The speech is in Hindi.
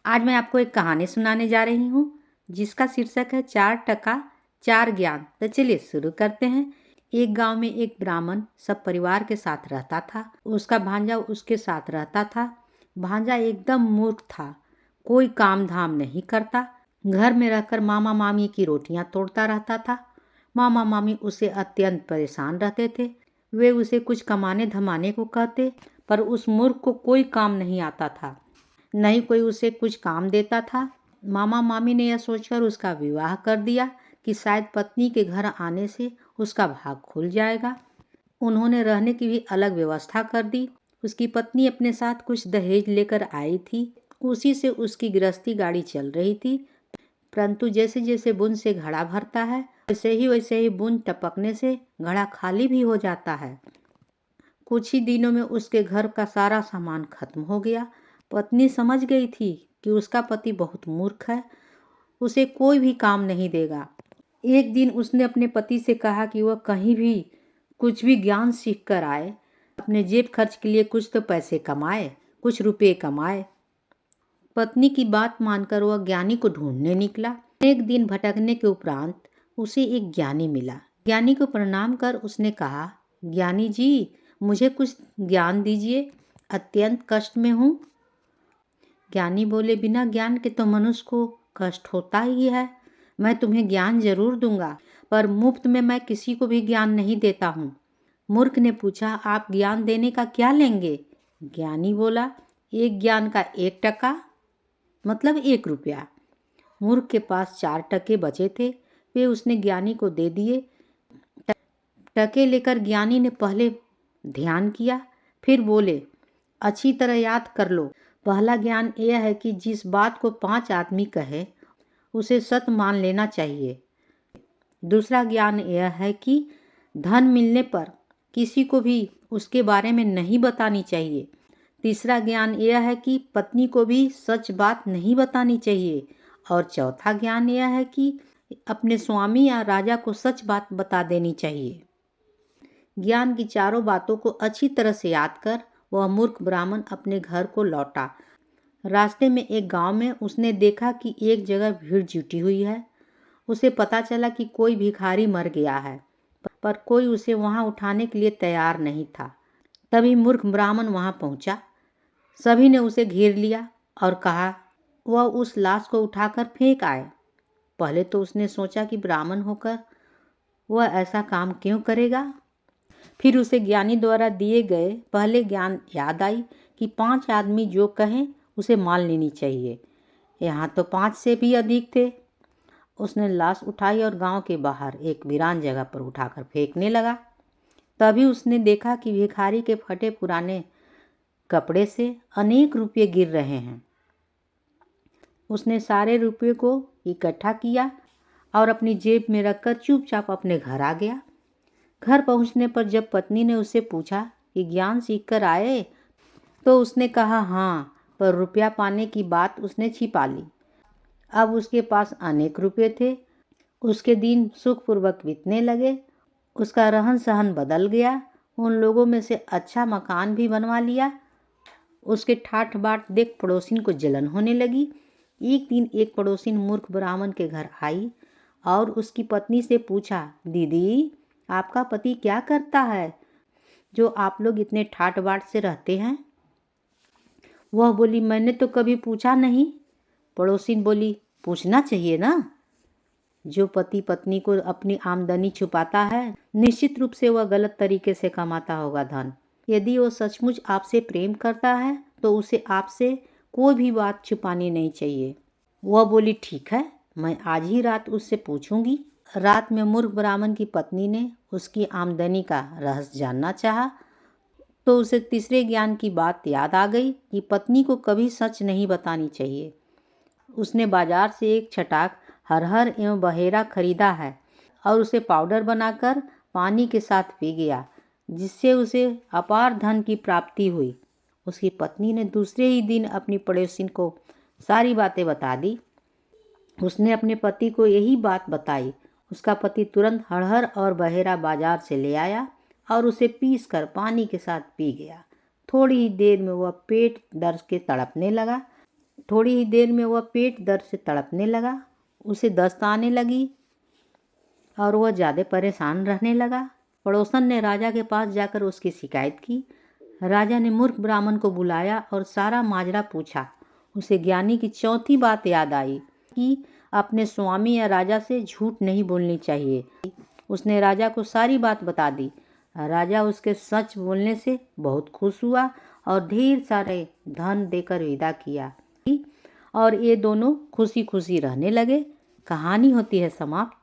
आज मैं आपको एक कहानी सुनाने जा रही हूँ जिसका शीर्षक है 4 टका 4 ज्ञान। तो चलिए शुरू करते हैं। एक गांव में एक ब्राह्मण सब परिवार के साथ रहता था। उसका भांजा उसके साथ रहता था। भांजा एकदम मूर्ख था, कोई काम धाम नहीं करता। घर में रहकर मामा मामी की रोटियां तोड़ता रहता था। मामा मामी उसे अत्यंत परेशान रहते थे। वे उसे कुछ कमाने धमाने को कहते, पर उस मूर्ख को कोई काम नहीं आता था, नहीं कोई उसे कुछ काम देता था। मामा मामी ने यह सोचकर उसका विवाह कर दिया कि शायद पत्नी के घर आने से उसका भाग खुल जाएगा। उन्होंने रहने की भी अलग व्यवस्था कर दी। उसकी पत्नी अपने साथ कुछ दहेज लेकर आई थी। उसी से उसकी गृहस्थी गाड़ी चल रही थी। परंतु जैसे जैसे बूंद से घड़ा भरता है, वैसे ही बूंद टपकने से घड़ा खाली भी हो जाता है। कुछ ही दिनों में उसके घर का सारा सामान खत्म हो गया। पत्नी समझ गई थी कि उसका पति बहुत मूर्ख है, उसे कोई भी काम नहीं देगा। एक दिन उसने अपने पति से कहा कि वह कहीं भी कुछ भी ज्ञान सीख कर आए, अपने जेब खर्च के लिए कुछ तो पैसे कमाए, कुछ रुपए कमाए। पत्नी की बात मानकर वह ज्ञानी को ढूंढने निकला। एक दिन भटकने के उपरांत उसे एक ज्ञानी मिला। ज्ञानी को प्रणाम कर उसने कहा, ज्ञानी जी, मुझे कुछ ज्ञान दीजिए, अत्यंत कष्ट में हूँ। ज्ञानी बोले, बिना ज्ञान के तो मनुष्य को कष्ट होता ही है। मैं तुम्हें ज्ञान जरूर दूंगा, पर मुफ्त में मैं किसी को भी ज्ञान नहीं देता हूँ। मूर्ख ने पूछा, आप ज्ञान देने का क्या लेंगे? ज्ञानी बोला, एक ज्ञान का 1 टका, मतलब 1 रुपया। मूर्ख के पास 4 टके बचे थे, वे उसने ज्ञानी को दे दिए। टके लेकर ज्ञानी ने पहले ध्यान किया, फिर बोले, अच्छी तरह याद कर लो। पहला ज्ञान यह है कि जिस बात को 5 आदमी कहे उसे सत्य मान लेना चाहिए। दूसरा ज्ञान यह है कि धन मिलने पर किसी को भी उसके बारे में नहीं बतानी चाहिए। तीसरा ज्ञान यह है कि पत्नी को भी सच बात नहीं बतानी चाहिए। और चौथा ज्ञान यह है कि अपने स्वामी या राजा को सच बात बता देनी चाहिए। ज्ञान की चारों बातों को अच्छी तरह से याद कर वह मूर्ख ब्राह्मण अपने घर को लौटा। रास्ते में एक गांव में उसने देखा कि एक जगह भीड़ जुटी हुई है। उसे पता चला कि कोई भिखारी मर गया है, पर कोई उसे वहां उठाने के लिए तैयार नहीं था। तभी मूर्ख ब्राह्मण वहां पहुंचा। सभी ने उसे घेर लिया और कहा वह उस लाश को उठाकर फेंक आए। पहले तो उसने सोचा कि ब्राह्मण होकर वह ऐसा काम क्यों करेगा। फिर उसे ज्ञानी द्वारा दिए गए पहले ज्ञान याद आई कि 5 आदमी जो कहें उसे मान लेनी चाहिए। यहाँ तो 5 से भी अधिक थे। उसने लाश उठाई और गांव के बाहर एक वीरान जगह पर उठाकर फेंकने लगा। तभी उसने देखा कि भिखारी के फटे पुराने कपड़े से अनेक रुपये गिर रहे हैं। उसने सारे रुपये को इकट्ठा किया और अपनी जेब में रखकर चुपचाप अपने घर आ गया। घर पहुंचने पर जब पत्नी ने उससे पूछा कि ज्ञान सीख कर आए, तो उसने कहा हाँ, पर रुपया पाने की बात उसने छिपा ली। अब उसके पास अनेक रुपये थे। उसके दिन सुखपूर्वक बीतने लगे। उसका रहन सहन बदल गया। उन लोगों में से अच्छा मकान भी बनवा लिया। उसके ठाठ बाट देख पड़ोसिन को जलन होने लगी। एक दिन एक पड़ोसिन मूर्ख ब्राह्मण के घर आई और उसकी पत्नी से पूछा, दीदी, आपका पति क्या करता है जो आप लोग इतने ठाट बाट से रहते हैं? वह बोली, मैंने तो कभी पूछा नहीं। पड़ोसिन बोली, पूछना चाहिए ना। जो पति पत्नी को अपनी आमदनी छुपाता है, निश्चित रूप से वह गलत तरीके से कमाता होगा धन। यदि वो सचमुच आपसे प्रेम करता है तो उसे आपसे कोई भी बात छुपानी नहीं चाहिए। वह बोली, ठीक है, मैं आज ही रात उससे पूछूंगी। रात में मूर्ख ब्राह्मण की पत्नी ने उसकी आमदनी का रहस्य जानना चाहा, तो उसे तीसरे ज्ञान की बात याद आ गई कि पत्नी को कभी सच नहीं बतानी चाहिए। उसने बाजार से एक छटाक हरहर एवं बहेरा खरीदा है और उसे पाउडर बनाकर पानी के साथ पी गया, जिससे उसे अपार धन की प्राप्ति हुई। उसकी पत्नी ने दूसरे ही दिन अपनी पड़ोसिन को सारी बातें बता दी। उसने अपने पति को यही बात बताई। उसका पति तुरंत हरहर और बहेरा बाजार से ले आया और उसे पीस कर पानी के साथ पी गया। थोड़ी ही देर में वह पेट दर्द के तड़पने लगा। थोड़ी ही देर में वह पेट दर्द से तड़पने लगा, उसे दस्त आने लगी और वह ज़्यादा परेशान रहने लगा। पड़ोसन ने राजा के पास जाकर उसकी शिकायत की। राजा ने मूर्ख ब्राह्मण को बुलाया और सारा माजरा पूछा। उसे ज्ञानी की चौथी बात याद आई कि अपने स्वामी या राजा से झूठ नहीं बोलनी चाहिए। उसने राजा को सारी बात बता दी। राजा उसके सच बोलने से बहुत खुश हुआ और ढेर सारे धन देकर विदा किया और ये दोनों खुशी खुशी रहने लगे। कहानी होती है समाप्त।